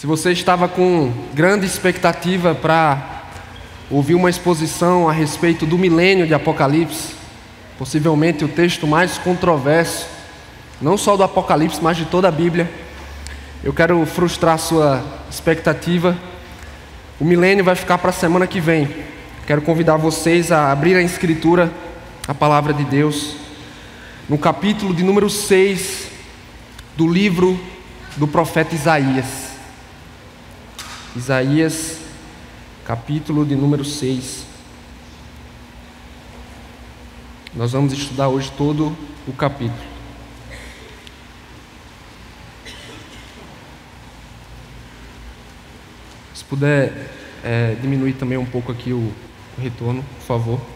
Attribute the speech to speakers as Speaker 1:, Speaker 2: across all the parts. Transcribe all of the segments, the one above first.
Speaker 1: Se você estava com grande expectativa para ouvir uma exposição a respeito do milênio de Apocalipse, possivelmente o texto mais controverso, não só do Apocalipse, mas de toda a Bíblia, eu quero frustrar a sua expectativa. O milênio vai ficar para a semana que vem. Quero convidar vocês a abrir a Escritura, a Palavra de Deus, no capítulo de número 6 do livro do profeta Isaías. Isaías, capítulo de número 6. Nós vamos estudar hoje todo o capítulo. Se puder diminuir também um pouco aqui o retorno, por favor.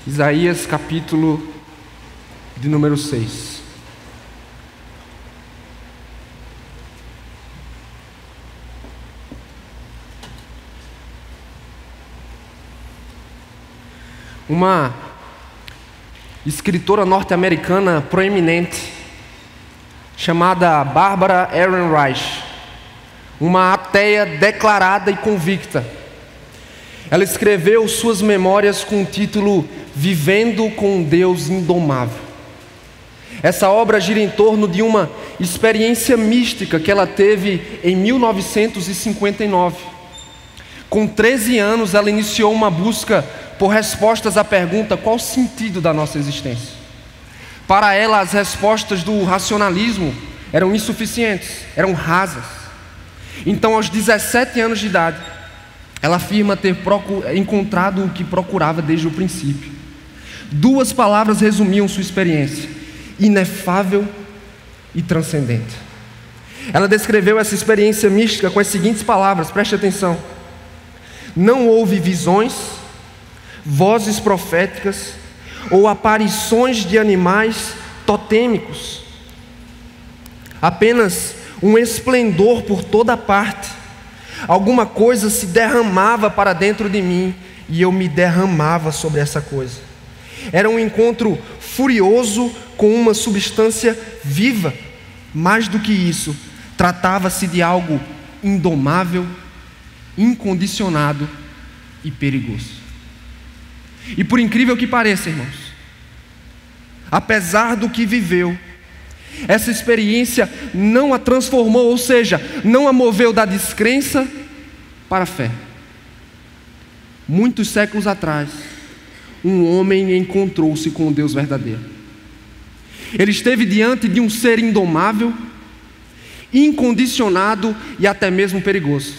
Speaker 1: Isaías, capítulo de número 6. Uma escritora norte-americana proeminente, chamada Barbara Ehrenreich, uma ateia declarada e convicta. Ela escreveu suas memórias com o título Vivendo com um Deus Indomável. Essa obra gira em torno de uma experiência mística que ela teve em 1959. Com 13 anos, ela iniciou uma busca por respostas à pergunta: qual o sentido da nossa existência? Para ela, as respostas do racionalismo eram insuficientes, eram rasas. Então, aos 17 anos de idade, ela afirma ter encontrado o que procurava desde o princípio. 2 palavras resumiam sua experiência: inefável e transcendente. Ela descreveu essa experiência mística com as seguintes palavras, preste atenção: não houve visões, vozes proféticas ou aparições de animais totêmicos, apenas um esplendor por toda parte. Alguma coisa se derramava para dentro de mim e eu me derramava sobre essa coisa. Era um encontro furioso com uma substância viva. Mais do que isso, tratava-se de algo indomável, incondicionado e perigoso. E por incrível que pareça, irmãos, apesar do que viveu, essa experiência não a transformou, ou seja, não a moveu da descrença para a fé. Muitos séculos atrás, um homem encontrou-se com o Deus verdadeiro. Ele esteve diante de um ser indomável, incondicionado e até mesmo perigoso.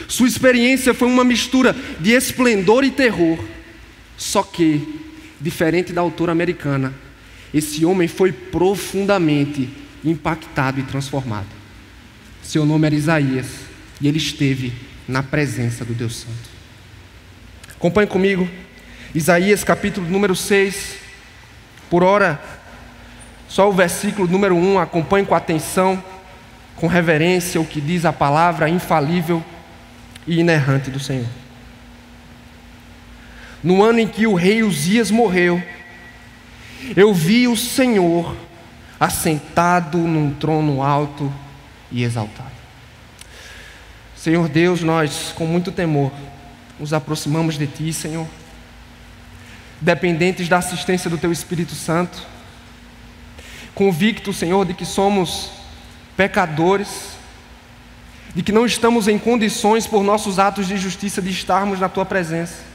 Speaker 1: Sua experiência foi uma mistura de esplendor e terror. Só que, diferente da autora americana, esse homem foi profundamente impactado e transformado. Seu nome era Isaías e ele esteve na presença do Deus Santo. Acompanhe comigo, Isaías capítulo número 6. Por ora, só o versículo número 1, acompanhe com atenção, com reverência, o que diz a palavra infalível e inerrante do Senhor. No ano em que o rei Uzias morreu, eu vi o Senhor assentado num trono alto e exaltado. Senhor Deus, nós com muito temor nos aproximamos de Ti, Senhor, dependentes da assistência do Teu Espírito Santo, convictos, Senhor, de que somos pecadores, de que não estamos em condições por nossos atos de justiça de estarmos na Tua presença.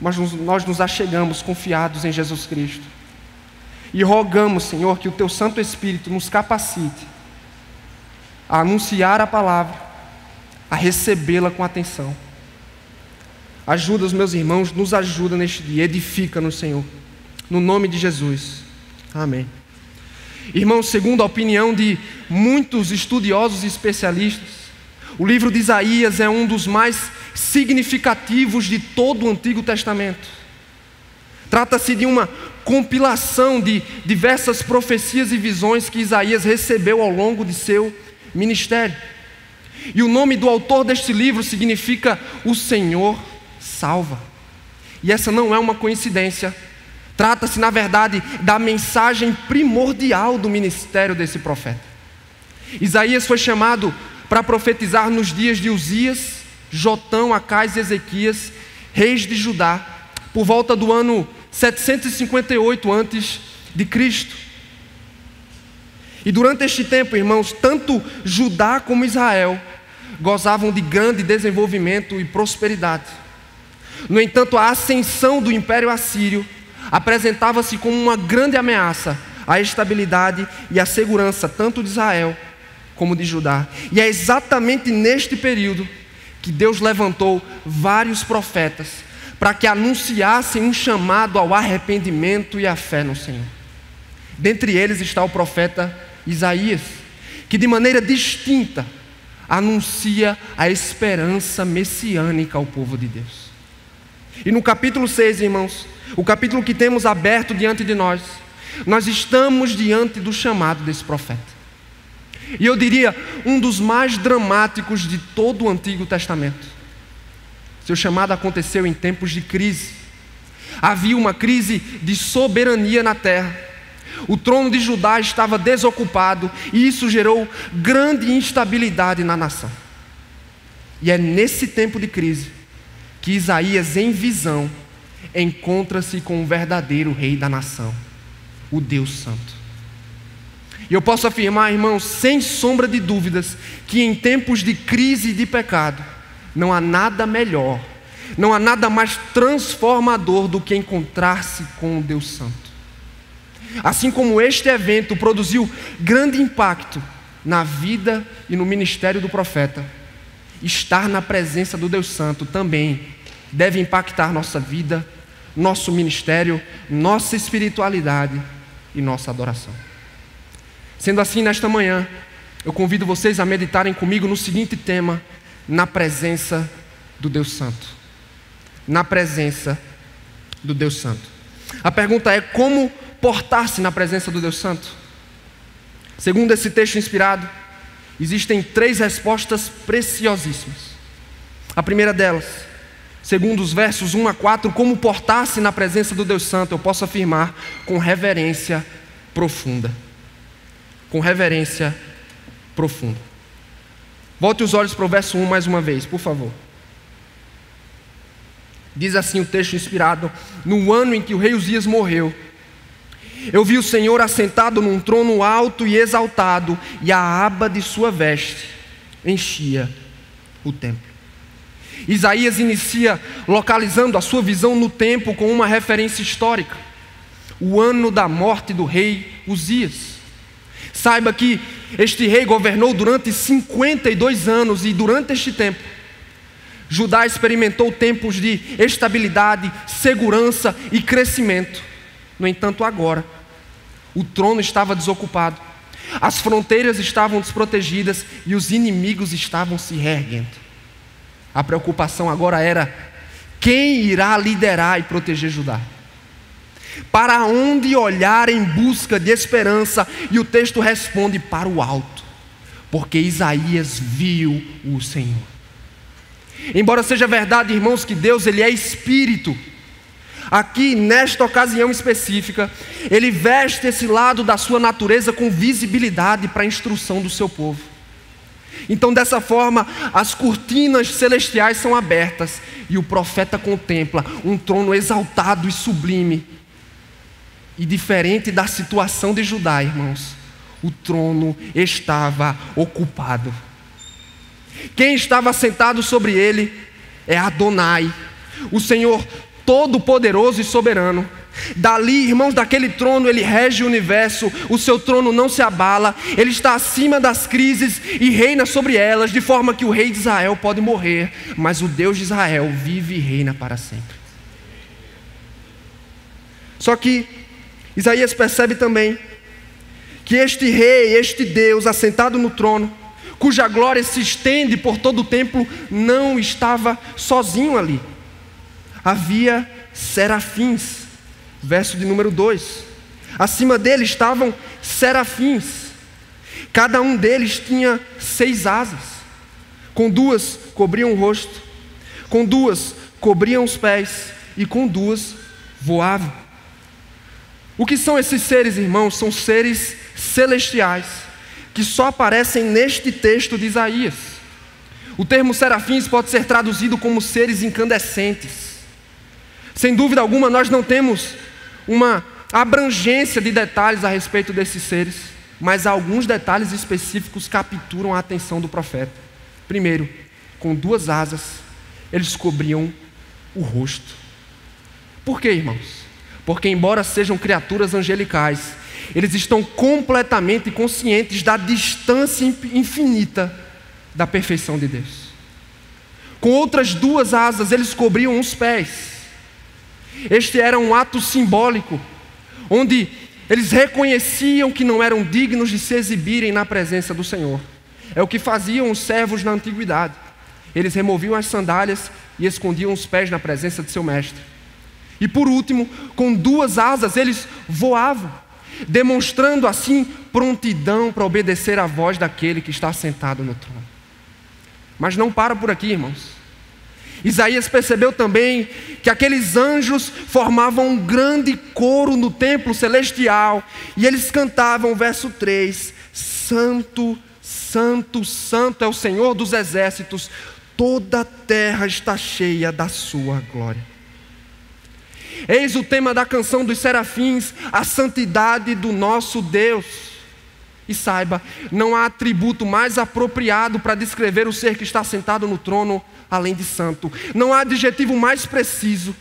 Speaker 1: Mas nós nos achegamos confiados em Jesus Cristo e rogamos, Senhor, que o Teu Santo Espírito nos capacite a anunciar a palavra, a recebê-la com atenção. Ajuda os meus irmãos, nos ajuda neste dia, edifica-nos, Senhor, no nome de Jesus, amém. Irmãos, segundo a opinião de muitos estudiosos e especialistas, o livro de Isaías é um dos mais significativos de todo o Antigo Testamento. Trata-se de uma compilação de diversas profecias e visões que Isaías recebeu ao longo de seu ministério. E o nome do autor deste livro significa o Senhor salva. E essa não é uma coincidência. Trata-se, na verdade, da mensagem primordial do ministério desse profeta. Isaías foi chamado para profetizar nos dias de Uzias, Jotão, Acais e Ezequias, reis de Judá, por volta do ano 758 a.C. E durante este tempo, irmãos, tanto Judá como Israel gozavam de grande desenvolvimento e prosperidade. No entanto, a ascensão do Império Assírio apresentava-se como uma grande ameaça à estabilidade e à segurança tanto de Israel como de Judá. E é exatamente neste período que Deus levantou vários profetas para que anunciassem um chamado ao arrependimento e à fé no Senhor. Dentre eles está o profeta Isaías, que de maneira distinta anuncia a esperança messiânica ao povo de Deus. E no capítulo 6, irmãos, o capítulo que temos aberto diante de nós, nós estamos diante do chamado desse profeta. E eu diria, um dos mais dramáticos de todo o Antigo Testamento. Seu chamado aconteceu em tempos de crise. Havia uma crise de soberania na terra. O trono de Judá estava desocupado e isso gerou grande instabilidade na nação. E é nesse tempo de crise que Isaías, em visão, encontra-se com o verdadeiro rei da nação, o Deus Santo. E eu posso afirmar, irmãos, sem sombra de dúvidas, que em tempos de crise e de pecado, não há nada melhor, não há nada mais transformador do que encontrar-se com o Deus Santo. Assim como este evento produziu grande impacto na vida e no ministério do profeta, estar na presença do Deus Santo também deve impactar nossa vida, nosso ministério, nossa espiritualidade e nossa adoração. Sendo assim, nesta manhã, eu convido vocês a meditarem comigo no seguinte tema: na presença do Deus Santo. Na presença do Deus Santo. A pergunta é: como portar-se na presença do Deus Santo? Segundo esse texto inspirado, existem 3 respostas preciosíssimas. A primeira delas, segundo os versos 1 a 4, como portar-se na presença do Deus Santo, eu posso afirmar com reverência profunda. Com reverência profunda. Volte os olhos para o verso 1 mais uma vez, por favor. Diz assim o texto inspirado: no ano em que o rei Uzias morreu, eu vi o Senhor assentado num trono alto e exaltado, e a aba de sua veste enchia o templo. Isaías inicia localizando a sua visão no tempo com uma referência histórica: o ano da morte do rei Uzias. Saiba que este rei governou durante 52 anos e durante este tempo, Judá experimentou tempos de estabilidade, segurança e crescimento. No entanto, agora, o trono estava desocupado, as fronteiras estavam desprotegidas e os inimigos estavam se reerguendo. A preocupação agora era: quem irá liderar e proteger Judá? Para onde olhar em busca de esperança? E o texto responde: para o alto, porque Isaías viu o Senhor. Embora seja verdade, irmãos, que Deus ele é espírito, aqui nesta ocasião específica, ele veste esse lado da sua natureza com visibilidade para a instrução do seu povo. Então, dessa forma, as cortinas celestiais são abertas e o profeta contempla um trono exaltado e sublime. E diferente da situação de Judá, irmãos, o trono estava ocupado. Quem estava sentado sobre ele é Adonai, o Senhor todo-poderoso e soberano. Dali, irmãos, daquele trono ele rege o universo, o seu trono não se abala, ele está acima das crises e reina sobre elas, de forma que o rei de Israel pode morrer, mas o Deus de Israel vive e reina para sempre. Só que Isaías percebe também que este rei, este Deus assentado no trono, cuja glória se estende por todo o templo, não estava sozinho ali. Havia serafins, verso de número 2. Acima dele estavam serafins. Cada um deles tinha 6 asas. Com 2 cobriam o rosto, com 2 cobriam os pés, e com 2 voavam. O que são esses seres, irmãos? São seres celestiais, que só aparecem neste texto de Isaías. O termo serafins pode ser traduzido como seres incandescentes. Sem dúvida alguma, nós não temos uma abrangência de detalhes a respeito desses seres, mas alguns detalhes específicos capturam a atenção do profeta. Primeiro, com 2 asas, eles cobriam o rosto. Por quê, irmãos? Porque embora sejam criaturas angelicais, eles estão completamente conscientes da distância infinita da perfeição de Deus. Com outras 2 asas, eles cobriam os pés. Este era um ato simbólico, onde eles reconheciam que não eram dignos de se exibirem na presença do Senhor. É o que faziam os servos na antiguidade. Eles removiam as sandálias e escondiam os pés na presença de seu mestre. E por último, com 2 asas, eles voavam, demonstrando assim prontidão para obedecer à voz daquele que está sentado no trono. Mas não para por aqui, irmãos. Isaías percebeu também que aqueles anjos formavam um grande coro no templo celestial, e eles cantavam, verso 3, Santo, Santo, Santo é o Senhor dos exércitos, toda a terra está cheia da sua glória. Eis o tema da canção dos serafins, a santidade do nosso Deus. E saiba, não há atributo mais apropriado para descrever o ser que está sentado no trono, além de santo. Não há adjetivo mais preciso.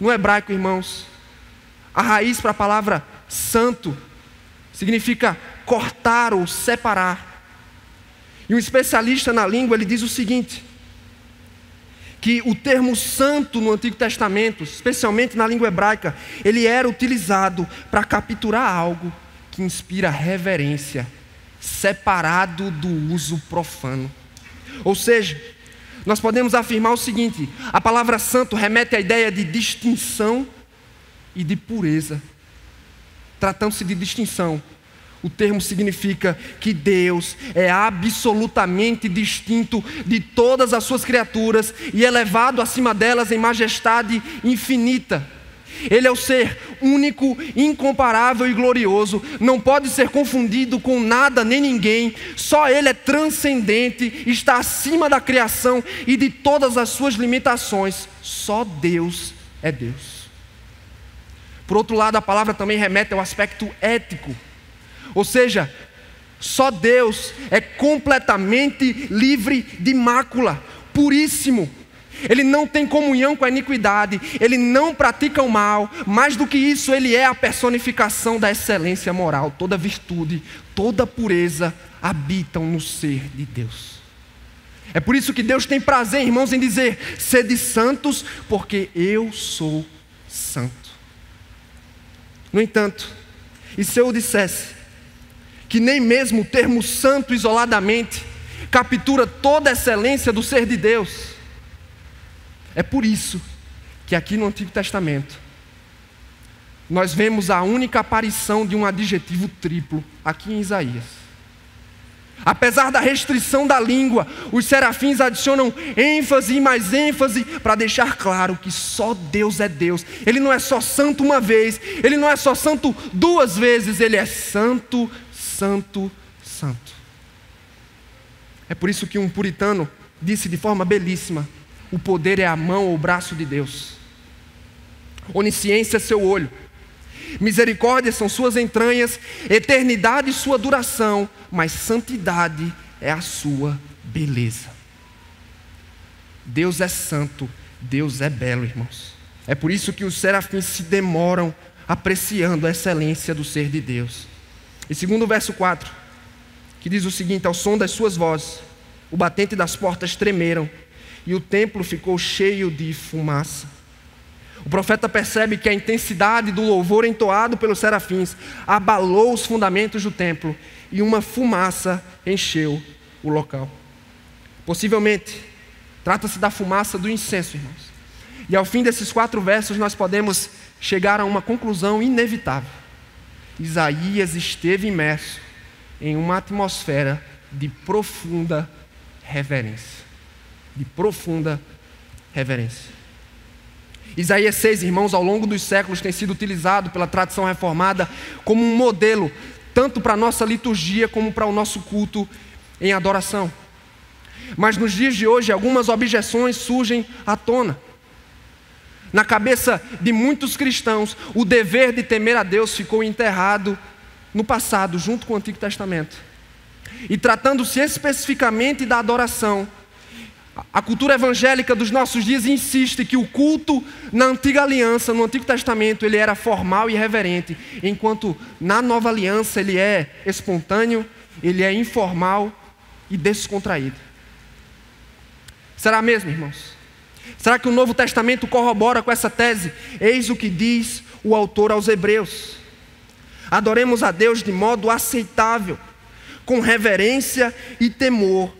Speaker 1: No hebraico, irmãos, a raiz para a palavra santo significa cortar ou separar. E um especialista na língua, ele diz o seguinte, que o termo santo no Antigo Testamento, especialmente na língua hebraica, ele era utilizado para capturar algo que inspira reverência, separado do uso profano. Ou seja, nós podemos afirmar o seguinte: a palavra santo remete à ideia de distinção e de pureza. Tratando-se de distinção, o termo significa que Deus é absolutamente distinto de todas as suas criaturas e elevado acima delas em majestade infinita. Ele é o ser único, incomparável e glorioso, não pode ser confundido com nada nem ninguém, só Ele é transcendente, está acima da criação e de todas as suas limitações, só Deus é Deus. Por outro lado, a palavra também remete ao aspecto ético, ou seja, só Deus é completamente livre de mácula, puríssimo. Ele não tem comunhão com a iniquidade, ele não pratica o mal, mais do que isso, ele é a personificação da excelência moral. Toda virtude, toda pureza habitam no ser de Deus. É por isso que Deus tem prazer, irmãos, em dizer: sede santos, porque eu sou santo. No entanto, e se eu dissesse que nem mesmo o termo santo isoladamente captura toda a excelência do ser de Deus, é por isso que aqui no Antigo Testamento nós vemos a única aparição de um adjetivo triplo aqui em Isaías. Apesar da restrição da língua, os serafins adicionam ênfase e mais ênfase para deixar claro que só Deus é Deus. Ele não é só santo uma vez, ele não é só santo 2 vezes, ele é santo, santo, santo. É por isso que um puritano disse de forma belíssima: o poder é a mão ou o braço de Deus. Onisciência é seu olho. Misericórdia são suas entranhas. Eternidade sua duração. Mas santidade é a sua beleza. Deus é santo. Deus é belo, irmãos. É por isso que os serafins se demoram apreciando a excelência do ser de Deus. E segundo o verso 4, que diz o seguinte: ao som das suas vozes, o batente das portas tremeram, e o templo ficou cheio de fumaça. O profeta percebe que a intensidade do louvor entoado pelos serafins abalou os fundamentos do templo, e uma fumaça encheu o local. Possivelmente, trata-se da fumaça do incenso, irmãos. E ao fim desses 4 versos nós podemos chegar a uma conclusão inevitável. Isaías esteve imerso em uma atmosfera de profunda reverência. De profunda reverência. Isaías 6, irmãos, ao longo dos séculos tem sido utilizado pela tradição reformada como um modelo, tanto para a nossa liturgia como para o nosso culto em adoração. Mas nos dias de hoje, algumas objeções surgem à tona. Na cabeça de muitos cristãos, o dever de temer a Deus ficou enterrado no passado, junto com o Antigo Testamento. E tratando-se especificamente da adoração, a cultura evangélica dos nossos dias insiste que o culto na Antiga Aliança, no Antigo Testamento, ele era formal e reverente, enquanto na Nova Aliança ele é espontâneo, ele é informal e descontraído. Será mesmo, irmãos? Será que o Novo Testamento corrobora com essa tese? Eis o que diz o autor aos Hebreus: adoremos a Deus de modo aceitável, com reverência e temor.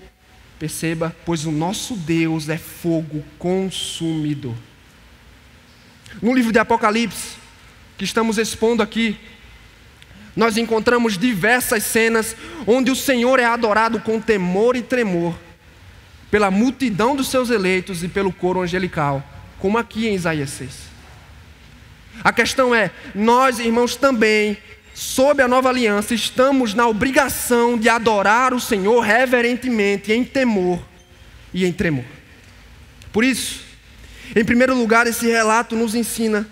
Speaker 1: Perceba, pois o nosso Deus é fogo consumidor. No livro de Apocalipse, que estamos expondo aqui, nós encontramos diversas cenas onde o Senhor é adorado com temor e tremor pela multidão dos seus eleitos e pelo coro angelical, como aqui em Isaías 6. A questão é, nós, irmãos, também, sob a nova aliança, estamos na obrigação de adorar o Senhor reverentemente, em temor e em tremor. Por isso, em primeiro lugar, esse relato nos ensina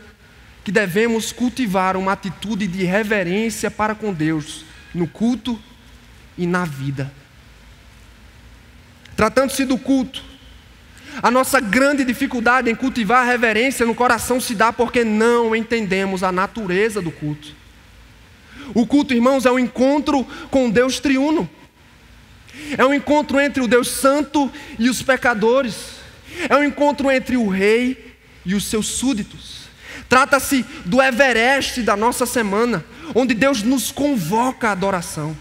Speaker 1: que devemos cultivar uma atitude de reverência para com Deus no culto e na vida. Tratando-se do culto, a nossa grande dificuldade em cultivar a reverência no coração se dá porque não entendemos a natureza do culto. O culto, irmãos, é um encontro com Deus triuno. É um encontro entre o Deus santo e os pecadores. É um encontro entre o rei e os seus súditos. Trata-se do Everest da nossa semana, onde Deus nos convoca à adoração.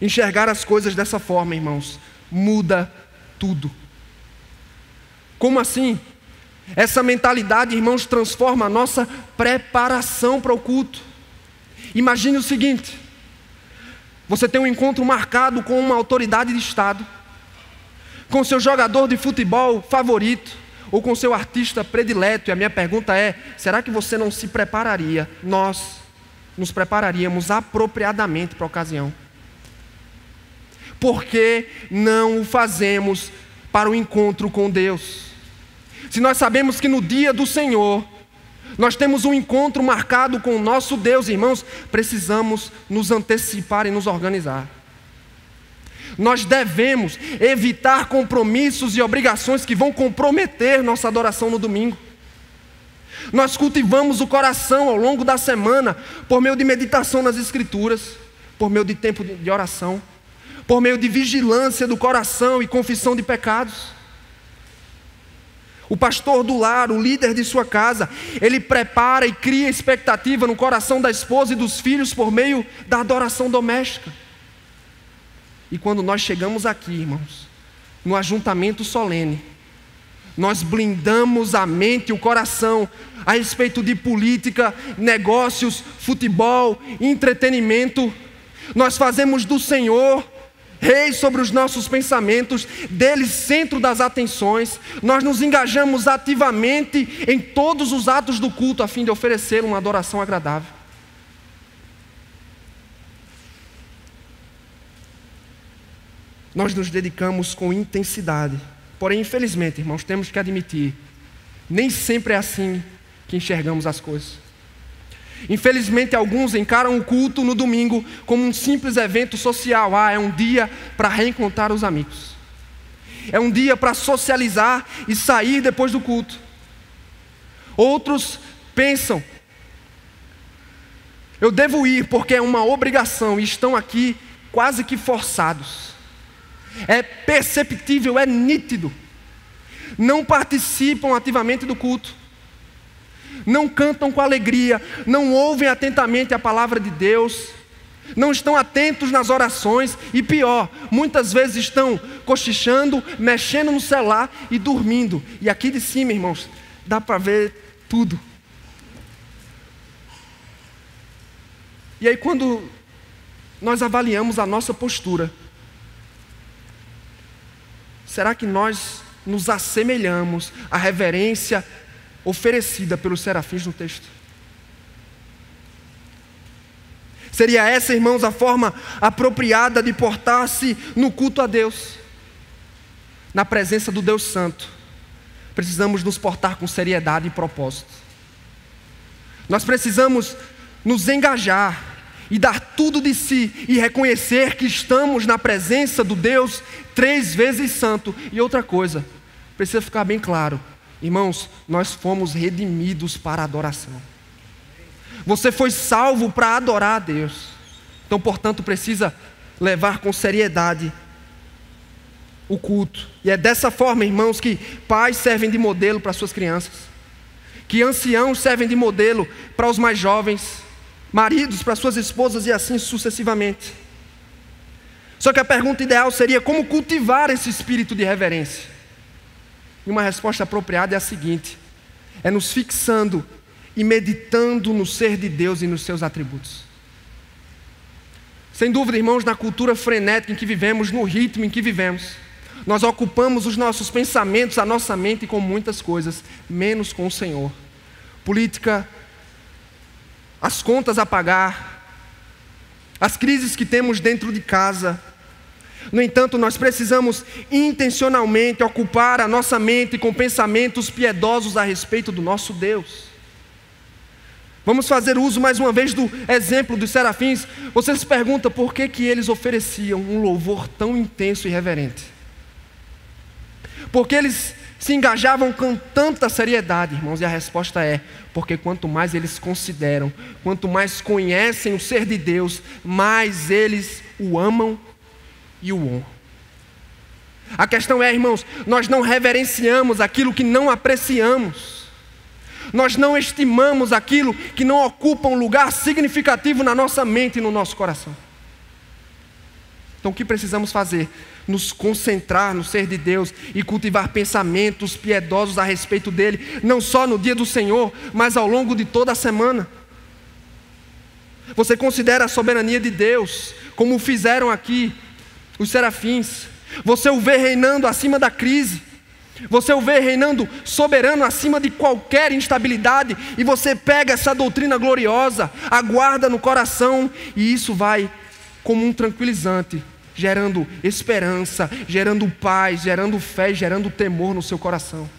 Speaker 1: Enxergar as coisas dessa forma, irmãos, muda tudo. Como assim? Essa mentalidade, irmãos, transforma a nossa preparação para o culto. Imagine o seguinte: você tem um encontro marcado com uma autoridade de Estado, com seu jogador de futebol favorito, ou com seu artista predileto, e a minha pergunta é: será que você não se prepararia? Nós nos prepararíamos apropriadamente para a ocasião. Por que não o fazemos para o encontro com Deus? Se nós sabemos que no dia do Senhor nós temos um encontro marcado com o nosso Deus, irmãos, precisamos nos antecipar e nos organizar. Nós devemos evitar compromissos e obrigações que vão comprometer nossa adoração no domingo. Nós cultivamos o coração ao longo da semana por meio de meditação nas Escrituras, por meio de tempo de oração, por meio de vigilância do coração e confissão de pecados. O pastor do lar, o líder de sua casa, ele prepara e cria expectativa no coração da esposa e dos filhos por meio da adoração doméstica. E quando nós chegamos aqui, irmãos, no ajuntamento solene, nós blindamos a mente e o coração a respeito de política, negócios, futebol, entretenimento. Nós fazemos do Senhor Rei sobre os nossos pensamentos, dele centro das atenções. Nós nos engajamos ativamente em todos os atos do culto a fim de oferecer uma adoração agradável. Nós nos dedicamos com intensidade. Porém, infelizmente, irmãos, temos que admitir, nem sempre é assim que enxergamos as coisas. Infelizmente, alguns encaram o culto no domingo como um simples evento social. É um dia para reencontrar os amigos. É um dia para socializar e sair depois do culto. Outros pensam: eu devo ir porque é uma obrigação, e estão aqui quase que forçados. É perceptível, é nítido. Não participam ativamente do culto. Não cantam com alegria, não ouvem atentamente a palavra de Deus, não estão atentos nas orações e pior, muitas vezes estão cochichando, mexendo no celular e dormindo. E aqui de cima, irmãos, dá para ver tudo. E aí quando nós avaliamos a nossa postura, será que nós nos assemelhamos à reverência oferecida pelos serafins no texto? Seria essa, irmãos, a forma apropriada de portar-se no culto a Deus? Na presença do Deus Santo, precisamos nos portar com seriedade e propósito. Nós precisamos nos engajar e dar tudo de si e reconhecer que estamos na presença do Deus 3 vezes santo. E outra coisa, precisa ficar bem claro, irmãos, nós fomos redimidos para a adoração. Você foi salvo para adorar a Deus. Então, portanto, precisa levar com seriedade o culto. E é dessa forma, irmãos, que pais servem de modelo para suas crianças, que anciãos servem de modelo para os mais jovens, maridos para suas esposas e assim sucessivamente. Só que a pergunta ideal seria: como cultivar esse espírito de reverência? E uma resposta apropriada é a seguinte: é nos fixando e meditando no ser de Deus e nos seus atributos. Sem dúvida, irmãos, na cultura frenética em que vivemos, no ritmo em que vivemos, nós ocupamos os nossos pensamentos, a nossa mente com muitas coisas, menos com o Senhor. Política, as contas a pagar, as crises que temos dentro de casa. No entanto, nós precisamos intencionalmente ocupar a nossa mente com pensamentos piedosos a respeito do nosso Deus. Vamos fazer uso mais uma vez do exemplo dos serafins. Você se pergunta por que eles ofereciam um louvor tão intenso e reverente? Porque eles se engajavam com tanta seriedade, irmãos? E a resposta é: porque quanto mais eles consideram, quanto mais conhecem o ser de Deus, mais eles o amam e o honram. A questão é, irmãos, nós não reverenciamos aquilo que não apreciamos. Nós não estimamos aquilo que não ocupa um lugar significativo na nossa mente e no nosso coração. Então o que precisamos fazer? Nos concentrar no ser de Deus e cultivar pensamentos piedosos a respeito dele, não só no dia do Senhor, mas ao longo de toda a semana. Você considera a soberania de Deus, como fizeram aqui os serafins. Você o vê reinando acima da crise. Você o vê reinando soberano acima de qualquer instabilidade. E você pega essa doutrina gloriosa, aguarda no coração, e isso vai como um tranquilizante, gerando esperança, gerando paz, gerando fé, gerando temor no seu coração.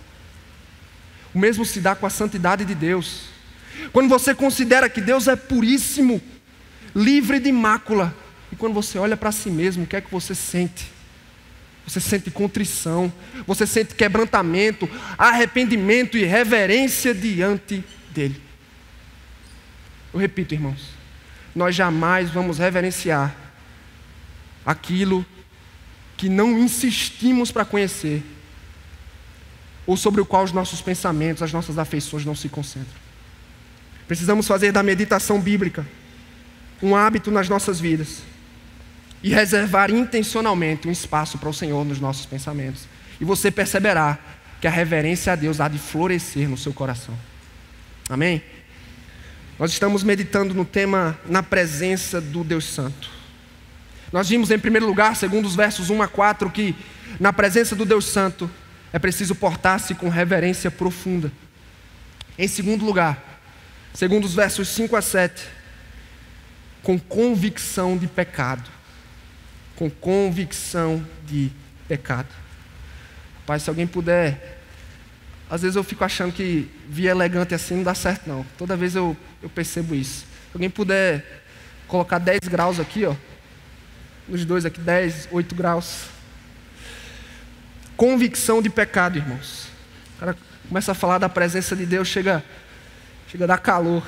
Speaker 1: O mesmo se dá com a santidade de Deus. Quando você considera que Deus é puríssimo, livre de mácula, e quando você olha para si mesmo, o que é que você sente? Você sente contrição, você sente quebrantamento, arrependimento e reverência diante dele. Eu repito, irmãos, nós jamais vamos reverenciar aquilo que não insistimos para conhecer, ou sobre o qual os nossos pensamentos, as nossas afeições não se concentram. Precisamos fazer da meditação bíblica um hábito nas nossas vidas e reservar intencionalmente um espaço para o Senhor nos nossos pensamentos. E você perceberá que a reverência a Deus há de florescer no seu coração. Amém? Nós estamos meditando no tema na presença do Deus Santo. Nós vimos em primeiro lugar, segundo os versos 1 a 4, que na presença do Deus Santo é preciso portar-se com reverência profunda. Em segundo lugar, segundo os versos 5 a 7, com convicção de pecado. Com convicção de pecado. Pai, se alguém puder... Às vezes eu fico achando que via elegante assim não dá certo não. Toda vez eu percebo isso. Se alguém puder colocar 10 graus aqui, ó. Os dois aqui, 10, 8 graus. Convicção de pecado, irmãos. O cara começa a falar da presença de Deus, chega a dar calor.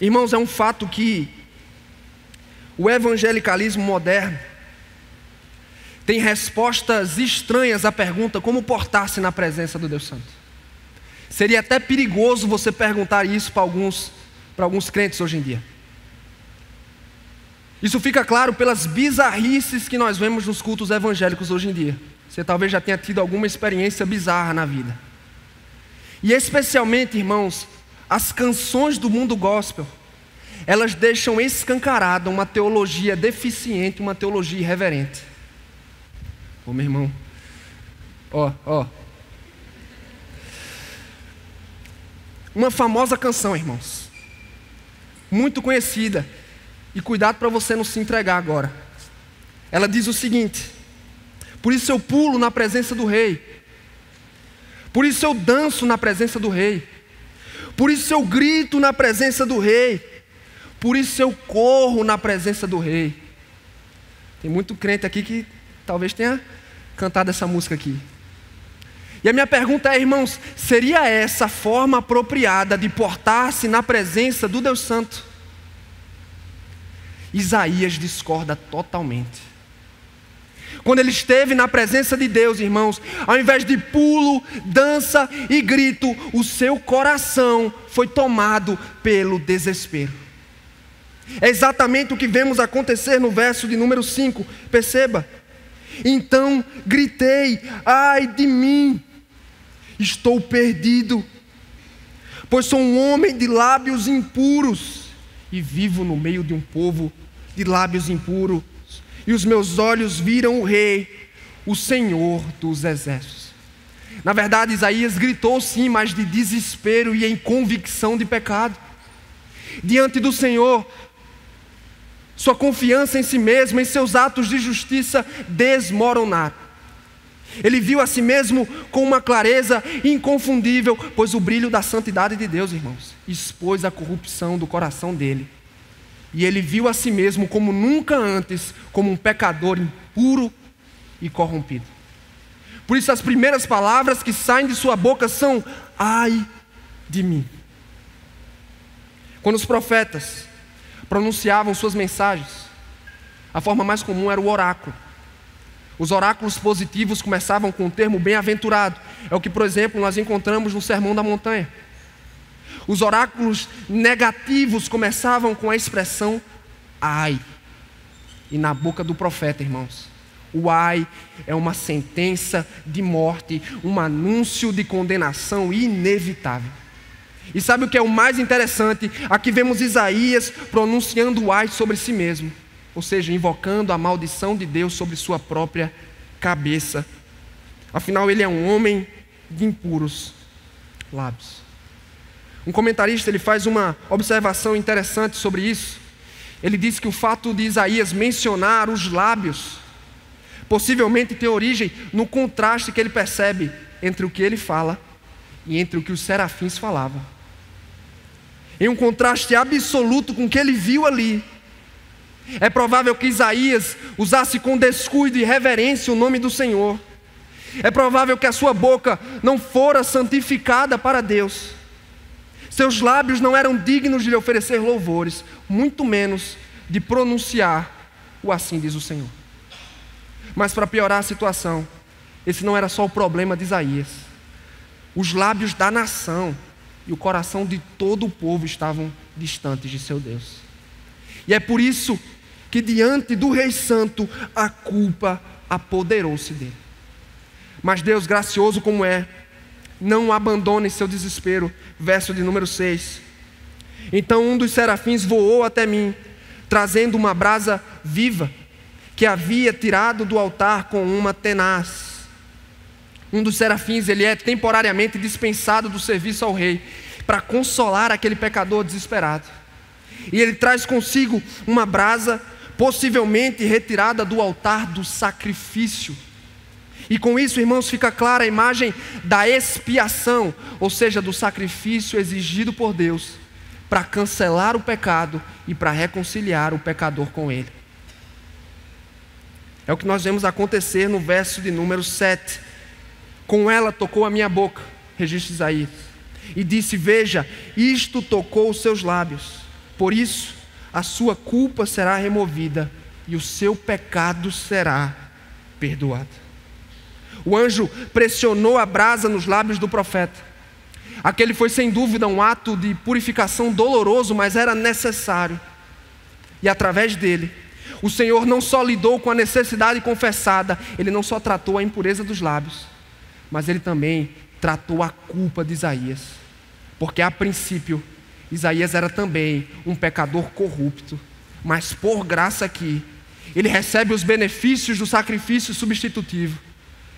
Speaker 1: Irmãos, é um fato que o evangelicalismo moderno tem respostas estranhas à pergunta como portar-se na presença do Deus Santo. Seria até perigoso você perguntar isso para alguns crentes hoje em dia. Isso fica claro pelas bizarrices que nós vemos nos cultos evangélicos hoje em dia. Você talvez já tenha tido alguma experiência bizarra na vida. E especialmente, irmãos, as canções do mundo gospel, elas deixam escancarada uma teologia deficiente, uma teologia irreverente. Ô meu irmão, uma famosa canção, irmãos, muito conhecida, e cuidado para você não se entregar agora. Ela diz o seguinte: por isso eu pulo na presença do rei, por isso eu danço na presença do rei, por isso eu grito na presença do rei, por isso eu corro na presença do rei. Tem muito crente aqui que talvez tenha cantado essa música aqui. E a minha pergunta é, irmãos, seria essa a forma apropriada de portar-se na presença do Deus Santo? Isaías discorda totalmente. Quando ele esteve na presença de Deus, irmãos, ao invés de pulo, dança e grito, o seu coração foi tomado pelo desespero. É exatamente o que vemos acontecer no verso de número 5, perceba. Então gritei: ai de mim, estou perdido, pois sou um homem de lábios impuros e vivo no meio de um povo de lábios impuros, e os meus olhos viram o Rei, o Senhor dos Exércitos. Na verdade, Isaías gritou sim, mas de desespero e em convicção de pecado. Diante do Senhor, sua confiança em si mesmo, em seus atos de justiça desmoronaram. Ele viu a si mesmo com uma clareza inconfundível, pois o brilho da santidade de Deus, irmãos, expôs a corrupção do coração dele. E ele viu a si mesmo como nunca antes, como um pecador impuro e corrompido. Por isso as primeiras palavras que saem de sua boca são: ai de mim. Quando os profetas pronunciavam suas mensagens, a forma mais comum era o oráculo. Os oráculos positivos começavam com o termo bem-aventurado. É o que, por exemplo, nós encontramos no Sermão da Montanha. Os oráculos negativos começavam com a expressão ai. E na boca do profeta, irmãos, o ai é uma sentença de morte, um anúncio de condenação inevitável. E sabe o que é o mais interessante? Aqui vemos Isaías pronunciando o ai sobre si mesmo, ou seja, invocando a maldição de Deus sobre sua própria cabeça. Afinal, ele é um homem de impuros lábios. Um comentarista ele faz uma observação interessante sobre isso. Ele diz que o fato de Isaías mencionar os lábios possivelmente tem origem no contraste que ele percebe entre o que ele fala e entre o que os serafins falavam. Em um contraste absoluto com o que ele viu ali. É provável que Isaías usasse com descuido e reverência o nome do Senhor. É provável que a sua boca não fora santificada para Deus. Seus lábios não eram dignos de lhe oferecer louvores, muito menos de pronunciar o assim diz o Senhor. Mas para piorar a situação, esse não era só o problema de Isaías. Os lábios da nação e o coração de todo o povo estavam distantes de seu Deus. E é por isso que diante do Rei Santo a culpa apoderou-se dele. Mas Deus, gracioso como é, não abandona em seu desespero. Verso de número 6. Então um dos serafins voou até mim, trazendo uma brasa viva, que havia tirado do altar com uma tenaz. Um dos serafins, ele é temporariamente dispensado do serviço ao rei, para consolar aquele pecador desesperado. E ele traz consigo uma brasa, possivelmente retirada do altar do sacrifício. E com isso, irmãos, fica clara a imagem da expiação, ou seja, do sacrifício exigido por Deus para cancelar o pecado e para reconciliar o pecador com ele. É o que nós vemos acontecer no verso de número 7. Com ela tocou a minha boca, registra Isaías, e disse: veja, isto tocou os seus lábios, por isso a sua culpa será removida e o seu pecado será perdoado. O anjo pressionou a brasa nos lábios do profeta. Aquele foi sem dúvida um ato de purificação doloroso, mas era necessário. E através dele, o Senhor não só lidou com a necessidade confessada, ele não só tratou a impureza dos lábios, mas ele também tratou a culpa de Isaías. Porque a princípio, Isaías era também um pecador corrupto, mas por graça aqui, ele recebe os benefícios do sacrifício substitutivo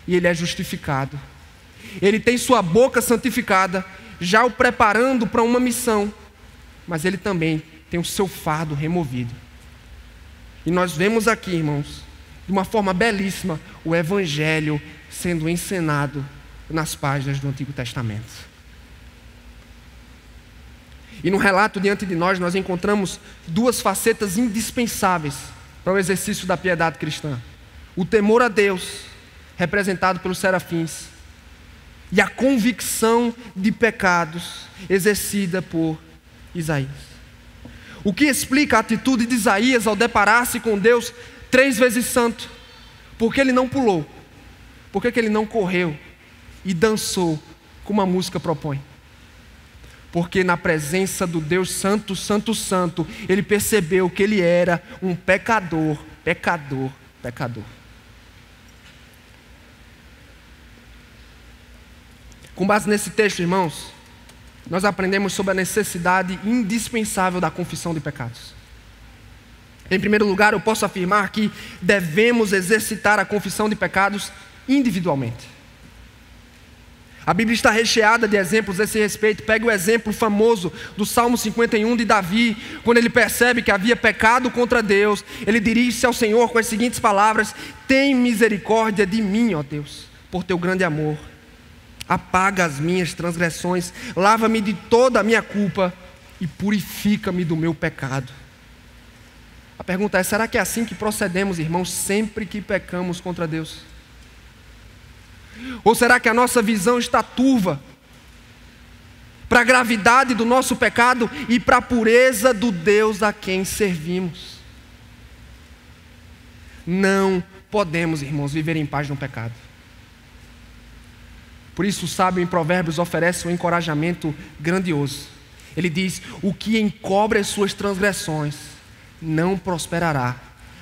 Speaker 1: e ele é justificado. Ele tem sua boca santificada, já o preparando para uma missão, mas ele também tem o seu fardo removido. E nós vemos aqui, irmãos, de uma forma belíssima, o Evangelho sendo encenado nas páginas do Antigo Testamento. E no relato diante de nós encontramos duas facetas indispensáveis para o exercício da piedade cristã: o temor a Deus, representado pelos serafins, e a convicção de pecados, exercida por Isaías. O que explica a atitude de Isaías ao deparar-se com Deus 3 vezes santo? Porque ele não pulou? Por que ele não correu e dançou como a música propõe? Porque na presença do Deus Santo, Santo, Santo, ele percebeu que ele era um pecador. Com base nesse texto, irmãos, nós aprendemos sobre a necessidade indispensável da confissão de pecados. Em primeiro lugar, eu posso afirmar que devemos exercitar a confissão de pecados individualmente. A Bíblia está recheada de exemplos a esse respeito. Pega o exemplo famoso do Salmo 51 de Davi, quando ele percebe que havia pecado contra Deus, ele dirige-se ao Senhor com as seguintes palavras: tem misericórdia de mim, ó Deus, por teu grande amor. Apaga as minhas transgressões, lava-me de toda a minha culpa e purifica-me do meu pecado. A pergunta é: será que é assim que procedemos, irmãos, sempre que pecamos contra Deus? Ou será que a nossa visão está turva para a gravidade do nosso pecado e para a pureza do Deus a quem servimos? Não podemos, irmãos, viver em paz no pecado. Por isso o sábio em Provérbios oferece um encorajamento grandioso. Ele diz: o que encobre as suas transgressões não prosperará,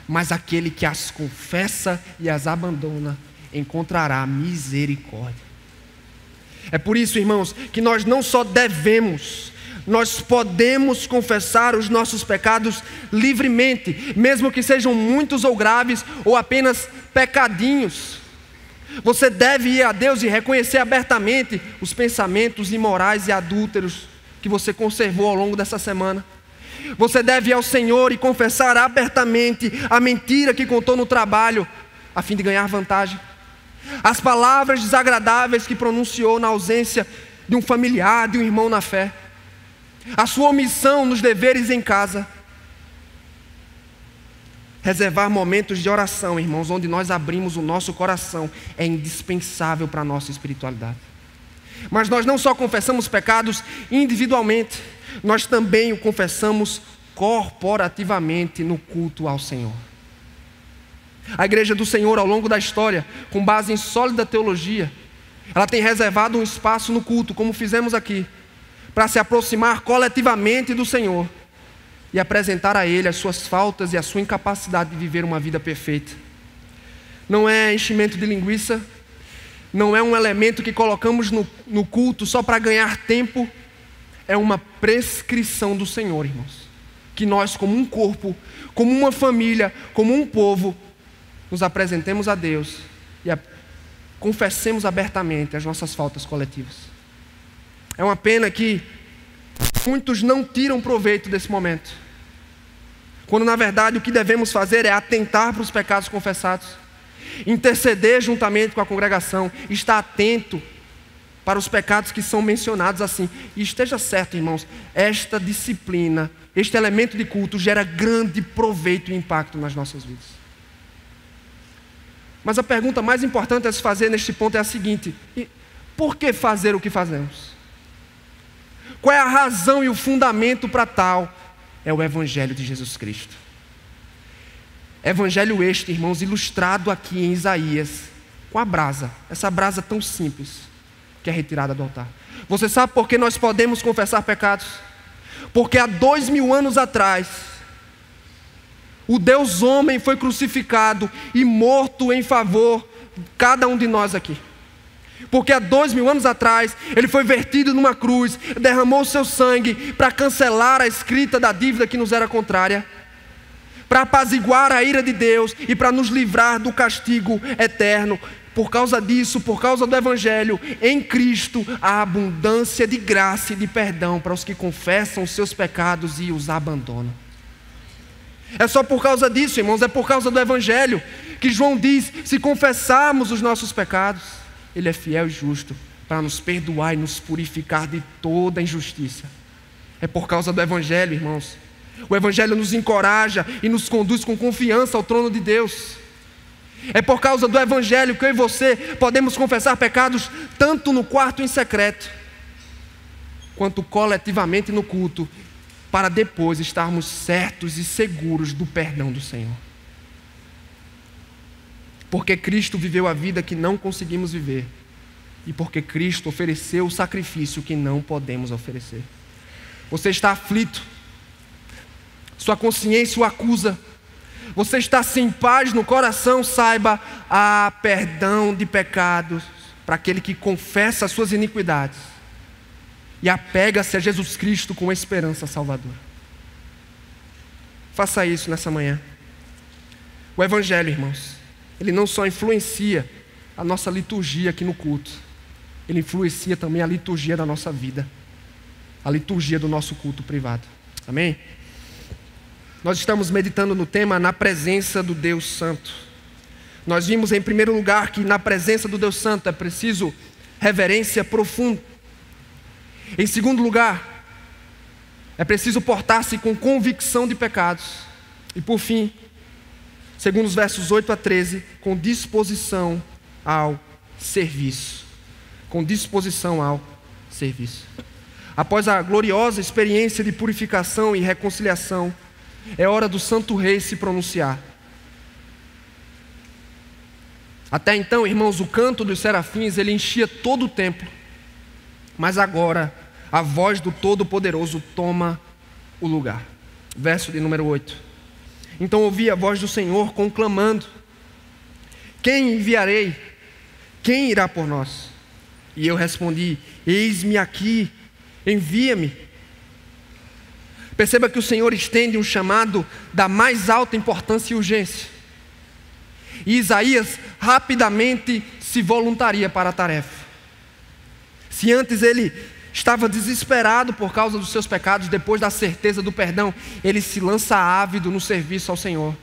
Speaker 1: mas aquele que as confessa e as abandona encontrará misericórdia. É por isso, irmãos, que nós não só devemos, nós podemos confessar os nossos pecados livremente, mesmo que sejam muitos ou graves, ou apenas pecadinhos. Você deve ir a Deus e reconhecer abertamente os pensamentos imorais e adúlteros que você conservou ao longo dessa semana. Você deve ir ao Senhor e confessar abertamente a mentira que contou no trabalho, a fim de ganhar vantagem. As palavras desagradáveis que pronunciou na ausência de um familiar, de um irmão na fé. A sua omissão nos deveres em casa. Reservar momentos de oração, irmãos, onde nós abrimos o nosso coração, é indispensável para a nossa espiritualidade. Mas nós não só confessamos pecados individualmente, nós também o confessamos corporativamente no culto ao Senhor. A igreja do Senhor, ao longo da história, com base em sólida teologia, ela tem reservado um espaço no culto, como fizemos aqui, para se aproximar coletivamente do Senhor e apresentar a Ele as suas faltas e a sua incapacidade de viver uma vida perfeita. Não é enchimento de linguiça, não é um elemento que colocamos no culto só para ganhar tempo, é uma prescrição do Senhor, irmãos. Que nós, como um corpo, como uma família, como um povo, nos apresentemos a Deus e confessemos abertamente as nossas faltas coletivas. É uma pena que muitos não tiram proveito desse momento, quando na verdade o que devemos fazer é atentar para os pecados confessados, interceder juntamente com a congregação, estar atento para os pecados que são mencionados assim. E esteja certo, irmãos, esta disciplina, este elemento de culto gera grande proveito e impacto nas nossas vidas. Mas a pergunta mais importante a se fazer neste ponto é a seguinte: por que fazer o que fazemos? Qual é a razão e o fundamento para tal? É o Evangelho de Jesus Cristo. Evangelho este, irmãos, ilustrado aqui em Isaías, com a brasa, essa brasa tão simples, que é retirada do altar. Você sabe por que nós podemos confessar pecados? Porque há 2000 anos atrás, o Deus homem foi crucificado e morto em favor de cada um de nós aqui. Porque há 2000 anos atrás, Ele foi vertido numa cruz, derramou o seu sangue para cancelar a escrita da dívida que nos era contrária, para apaziguar a ira de Deus e para nos livrar do castigo eterno. Por causa disso, por causa do Evangelho, em Cristo há abundância de graça e de perdão para os que confessam os seus pecados e os abandonam. É só por causa disso, irmãos, é por causa do Evangelho que João diz: se confessarmos os nossos pecados, Ele é fiel e justo para nos perdoar e nos purificar de toda injustiça. É por causa do Evangelho, irmãos. O Evangelho nos encoraja e nos conduz com confiança ao trono de Deus. É por causa do Evangelho que eu e você podemos confessar pecados tanto no quarto em secreto, quanto coletivamente no culto, para depois estarmos certos e seguros do perdão do Senhor. Porque Cristo viveu a vida que não conseguimos viver, e porque Cristo ofereceu o sacrifício que não podemos oferecer. Você está aflito, sua consciência o acusa, você está sem paz no coração, saiba, há perdão de pecados para aquele que confessa as suas iniquidades e apega-se a Jesus Cristo com esperança salvadora. Faça isso nessa manhã. O Evangelho, irmãos, ele não só influencia a nossa liturgia aqui no culto, ele influencia também a liturgia da nossa vida, a liturgia do nosso culto privado. Amém? Nós estamos meditando no tema na presença do Deus Santo. Nós vimos em primeiro lugar que na presença do Deus Santo é preciso reverência profunda. Em segundo lugar, é preciso portar-se com convicção de pecados. E por fim, segundo os versos 8 a 13, com disposição ao serviço. Com disposição ao serviço. Após a gloriosa experiência de purificação e reconciliação, é hora do Santo Rei se pronunciar. Até então, irmãos, o canto dos serafins, ele enchia todo o templo. Mas agora, a voz do Todo-Poderoso toma o lugar. Verso de número 8. Então ouvi a voz do Senhor conclamando: quem enviarei? Quem irá por nós? E eu respondi: eis-me aqui, envia-me. Perceba que o Senhor estende um chamado da mais alta importância e urgência. E Isaías rapidamente se voluntaria para a tarefa. Se antes ele estava desesperado por causa dos seus pecados, depois da certeza do perdão, ele se lança ávido no serviço ao Senhor.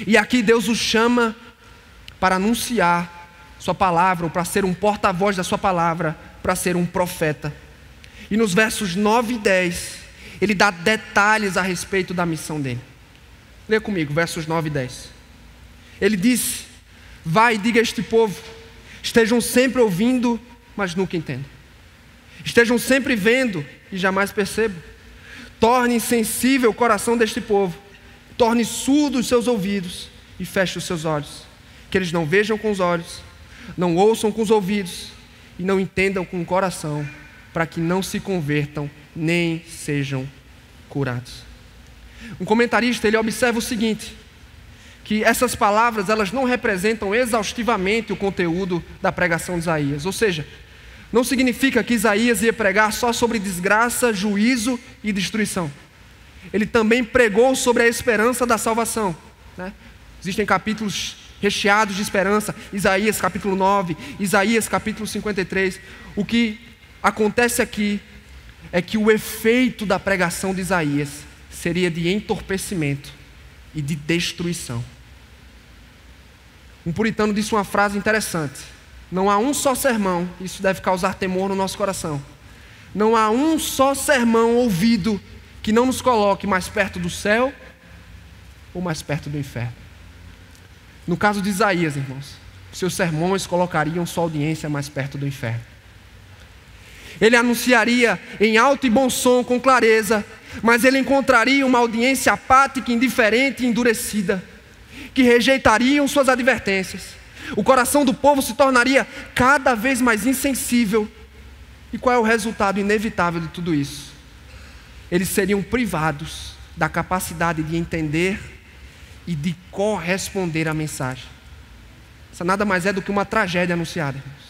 Speaker 1: E aqui Deus o chama para anunciar sua palavra, ou para ser um porta-voz da sua palavra, para ser um profeta. E nos versos 9 e 10, ele dá detalhes a respeito da missão dele. Leia comigo, versos 9 e 10. Ele disse: vai e diga a este povo, estejam sempre ouvindo, mas nunca entendam. Estejam sempre vendo e jamais percebam. Torne insensível o coração deste povo, torne surdos os seus ouvidos e feche os seus olhos, que eles não vejam com os olhos, não ouçam com os ouvidos e não entendam com o coração, para que não se convertam nem sejam curados. Um comentarista, ele observa o seguinte, que essas palavras, elas não representam exaustivamente o conteúdo da pregação de Isaías. Ou seja, não significa que Isaías ia pregar só sobre desgraça, juízo e destruição. Ele também pregou sobre a esperança da salvação, né? Existem capítulos recheados de esperança, Isaías capítulo 9, Isaías capítulo 53. O que acontece aqui é que o efeito da pregação de Isaías seria de entorpecimento e de destruição. Um puritano disse uma frase interessante: não há um só sermão, isso deve causar temor no nosso coração, não há um só sermão ouvido que não nos coloque mais perto do céu ou mais perto do inferno. No caso de Isaías, irmãos, seus sermões colocariam sua audiência mais perto do inferno. Ele anunciaria em alto e bom som, com clareza, mas ele encontraria uma audiência apática, indiferente e endurecida, que rejeitariam suas advertências. O coração do povo se tornaria cada vez mais insensível. E qual é o resultado inevitável de tudo isso? Eles seriam privados da capacidade de entender e de corresponder à mensagem. Isso nada mais é do que uma tragédia anunciada, irmãos.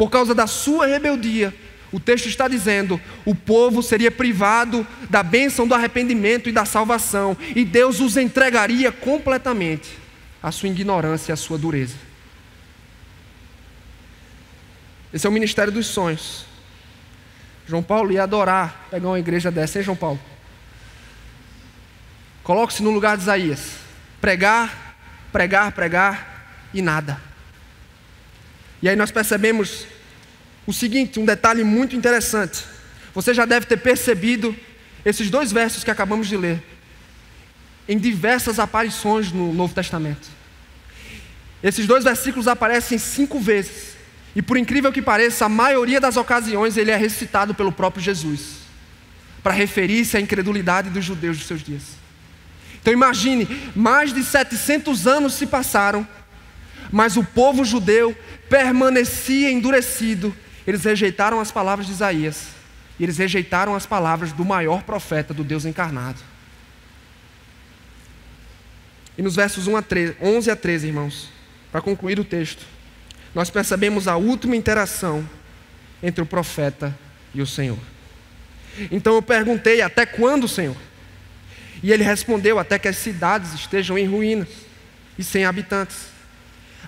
Speaker 1: Por causa da sua rebeldia, o texto está dizendo, o povo seria privado da bênção do arrependimento e da salvação, e Deus os entregaria completamente à sua ignorância e à sua dureza. Esse é o ministério dos sonhos. João Paulo ia adorar pegar uma igreja dessa, hein, João Paulo? Coloque-se no lugar de Isaías. Pregar, pregar, pregar e nada. E aí nós percebemos o seguinte, um detalhe muito interessante. Você já deve ter percebido esses 2 versos que acabamos de ler em diversas aparições no Novo Testamento. Esses 2 versículos aparecem 5 vezes. E por incrível que pareça, a maioria das ocasiões ele é recitado pelo próprio Jesus, para referir-se à incredulidade dos judeus dos seus dias. Então imagine, mais de 700 anos se passaram, mas o povo judeu permanecia endurecido. Eles rejeitaram as palavras de Isaías, e eles rejeitaram as palavras do maior profeta do Deus encarnado. E nos versos 11 a 13, irmãos, para concluir o texto, nós percebemos a última interação entre o profeta e o Senhor. Então eu perguntei, até quando, Senhor? E ele respondeu, até que as cidades estejam em ruínas e sem habitantes,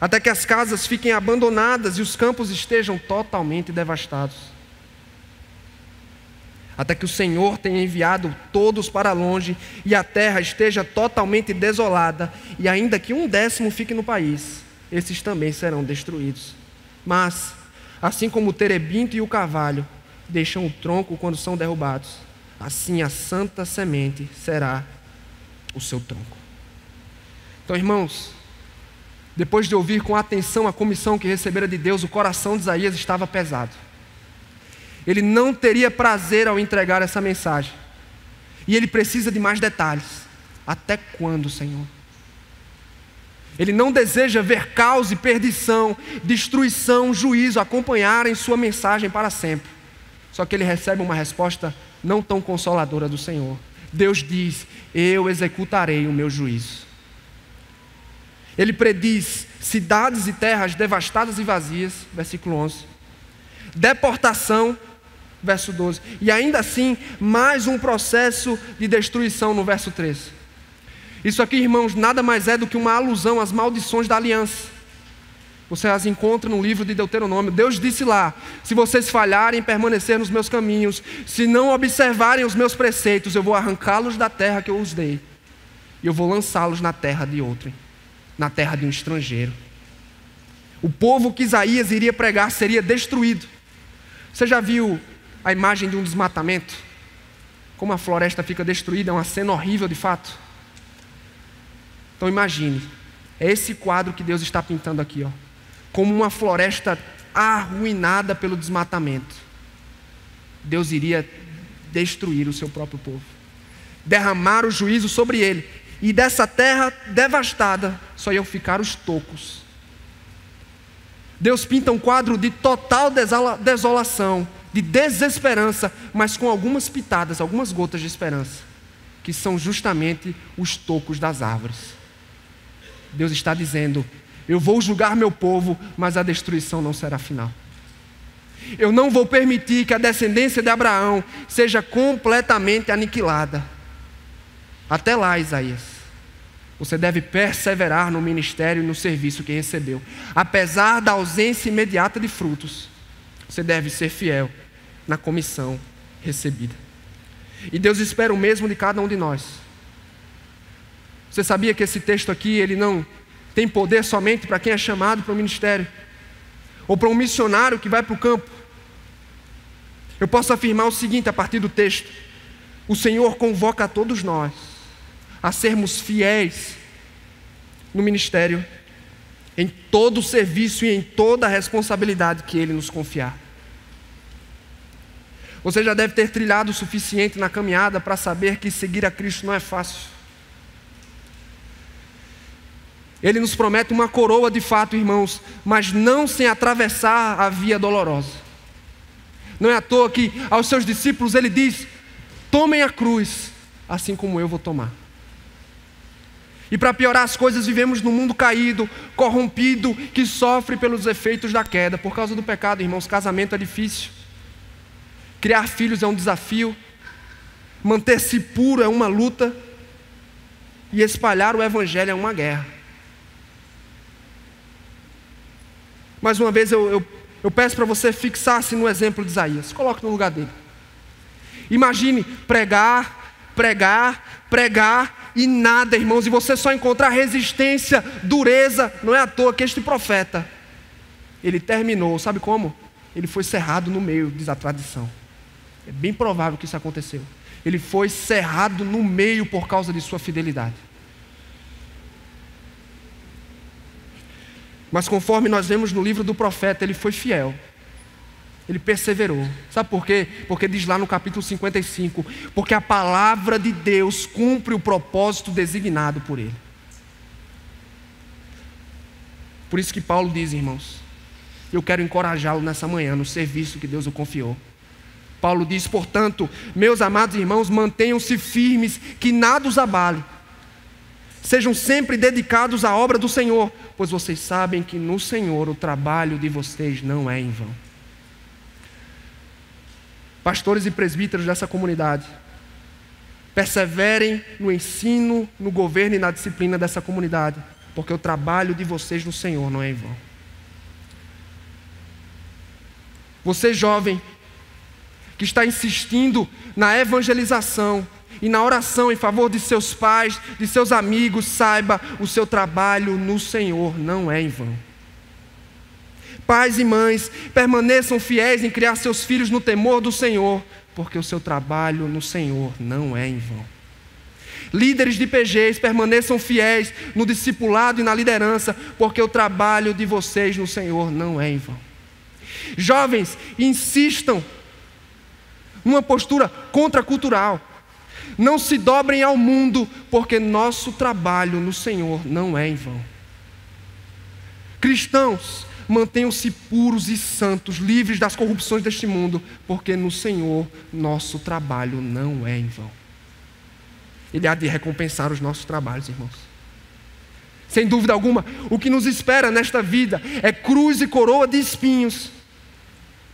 Speaker 1: até que as casas fiquem abandonadas e os campos estejam totalmente devastados, até que o Senhor tenha enviado todos para longe e a terra esteja totalmente desolada, e ainda que 1/10 fique no país, esses também serão destruídos. Mas, assim como o terebinto e o carvalho deixam o tronco quando são derrubados, assim a santa semente será o seu tronco. Então, irmãos, depois de ouvir com atenção a comissão que recebera de Deus, o coração de Isaías estava pesado. Ele não teria prazer ao entregar essa mensagem. E ele precisa de mais detalhes. Até quando, Senhor? Ele não deseja ver caos e perdição, destruição, juízo acompanharem sua mensagem para sempre. Só que ele recebe uma resposta não tão consoladora do Senhor. Deus diz, eu executarei o meu juízo. Ele prediz cidades e terras devastadas e vazias, versículo 11. Deportação, verso 12. E ainda assim, mais um processo de destruição no verso 13. Isso aqui, irmãos, nada mais é do que uma alusão às maldições da aliança. Você as encontra no livro de Deuteronômio. Deus disse lá, se vocês falharem em permanecer nos meus caminhos, se não observarem os meus preceitos, eu vou arrancá-los da terra que eu os dei, e eu vou lançá-los na terra de outrem, na terra de um estrangeiro. O povo que Isaías iria pregar seria destruído. Você já viu a imagem de um desmatamento? Como a floresta fica destruída, é uma cena horrível de fato. Então imagine, é esse quadro que Deus está pintando aqui, ó, como uma floresta arruinada pelo desmatamento. Deus iria destruir o seu próprio povo, derramar o juízo sobre ele, e dessa terra devastada só iam ficar os tocos. Deus pinta um quadro de total desolação, de desesperança, mas com algumas pitadas, algumas gotas de esperança, que são justamente os tocos das árvores. Deus está dizendo, eu vou julgar meu povo, mas a destruição não será final. Eu não vou permitir que a descendência de Abraão seja completamente aniquilada. Até lá, Isaías, você deve perseverar no ministério e no serviço que recebeu. Apesar da ausência imediata de frutos, você deve ser fiel na comissão recebida. E Deus espera o mesmo de cada um de nós. Você sabia que esse texto aqui, ele não tem poder somente para quem é chamado para o ministério, ou para um missionário que vai para o campo? Eu posso afirmar o seguinte a partir do texto: o Senhor convoca a todos nós a sermos fiéis no ministério, em todo o serviço e em toda a responsabilidade que Ele nos confiar. Você já deve ter trilhado o suficiente na caminhada para saber que seguir a Cristo não é fácil. Ele nos promete uma coroa de fato, irmãos, mas não sem atravessar a via dolorosa. Não é à toa que aos seus discípulos ele diz, tomem a cruz, assim como eu vou tomar. E para piorar as coisas, vivemos num mundo caído, corrompido, que sofre pelos efeitos da queda. Por causa do pecado, irmãos, casamento é difícil. Criar filhos é um desafio. Manter-se puro é uma luta. E espalhar o evangelho é uma guerra. Mais uma vez eu peço para você fixar-se no exemplo de Isaías. Coloque no lugar dele. Imagine pregar, pregar, pregar e nada, irmãos. E você só encontrar resistência, dureza. Não é à toa que este profeta, ele terminou, sabe como? Ele foi cerrado no meio, diz a tradição. É bem provável que isso aconteceu. Ele foi cerrado no meio por causa de sua fidelidade. Mas conforme nós vemos no livro do profeta, ele foi fiel. Ele perseverou. Sabe por quê? Porque diz lá no capítulo 55, porque a palavra de Deus cumpre o propósito designado por ele. Por isso que Paulo diz, irmãos, eu quero encorajá-lo nessa manhã, no serviço que Deus o confiou. Paulo diz, portanto, meus amados irmãos, mantenham-se firmes, que nada os abale. Sejam sempre dedicados à obra do Senhor, pois vocês sabem que no Senhor o trabalho de vocês não é em vão. Pastores e presbíteros dessa comunidade, perseverem no ensino, no governo e na disciplina dessa comunidade, porque o trabalho de vocês no Senhor não é em vão. Você jovem, que está insistindo na evangelização e na oração em favor de seus pais, de seus amigos, saiba, o seu trabalho no Senhor não é em vão. Pais e mães, permaneçam fiéis em criar seus filhos no temor do Senhor, porque o seu trabalho no Senhor não é em vão. Líderes de PGs, permaneçam fiéis no discipulado e na liderança, porque o trabalho de vocês no Senhor não é em vão. Jovens, insistam numa postura contracultural. Não se dobrem ao mundo, porque nosso trabalho no Senhor não é em vão. Cristãos, mantenham-se puros e santos, livres das corrupções deste mundo, porque no Senhor nosso trabalho não é em vão. Ele há de recompensar os nossos trabalhos, irmãos. Sem dúvida alguma, o que nos espera nesta vida é cruz e coroa de espinhos,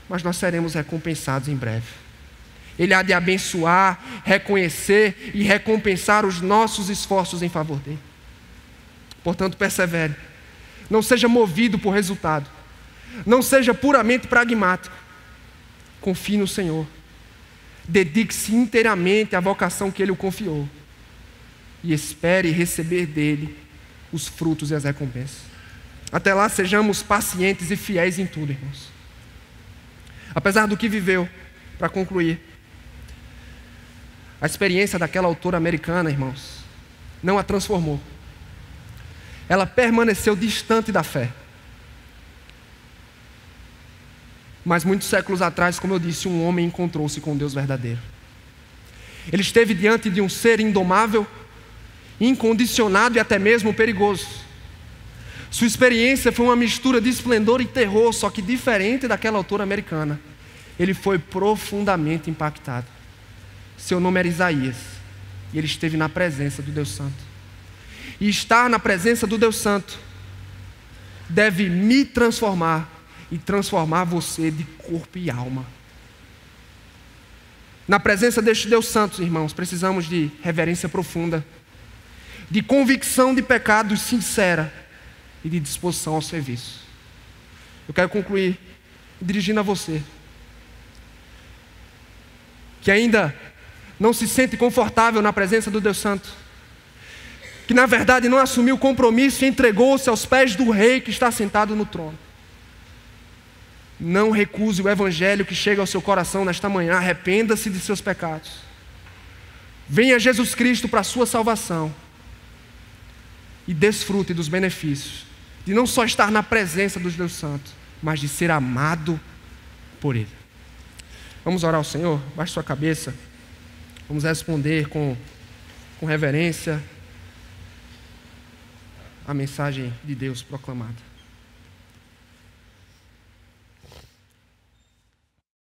Speaker 1: mas nós seremos recompensados em breve. Ele há de abençoar, reconhecer e recompensar os nossos esforços em favor dele. Portanto, persevere. Não seja movido por resultado. Não seja puramente pragmático. Confie no Senhor. Dedique-se inteiramente à vocação que Ele o confiou. E espere receber dele os frutos e as recompensas. Até lá, sejamos pacientes e fiéis em tudo, irmãos. Apesar do que viveu, para concluir, a experiência daquela autora americana, irmãos, não a transformou. Ela permaneceu distante da fé. Mas muitos séculos atrás, como eu disse, um homem encontrou-se com Deus verdadeiro. Ele esteve diante de um ser indomável, incondicionado e até mesmo perigoso. Sua experiência foi uma mistura de esplendor e terror, só que diferente daquela autora americana. Ele foi profundamente impactado. Seu nome era Isaías, e ele esteve na presença do Deus Santo. E estar na presença do Deus Santo deve me transformar e transformar você de corpo e alma. Na presença deste Deus Santo, irmãos, precisamos de reverência profunda, de convicção de pecados sincera e de disposição ao serviço. Eu quero concluir dirigindo a você, que ainda não se sente confortável na presença do Deus Santo, que na verdade não assumiu o compromisso e entregou-se aos pés do Rei que está sentado no trono. Não recuse o Evangelho que chega ao seu coração nesta manhã. Arrependa-se de seus pecados. Venha Jesus Cristo para a sua salvação e desfrute dos benefícios de não só estar na presença do Deus Santo, mas de ser amado por Ele. Vamos orar ao Senhor? Baixe sua cabeça. Vamos responder com reverência a mensagem de Deus proclamada.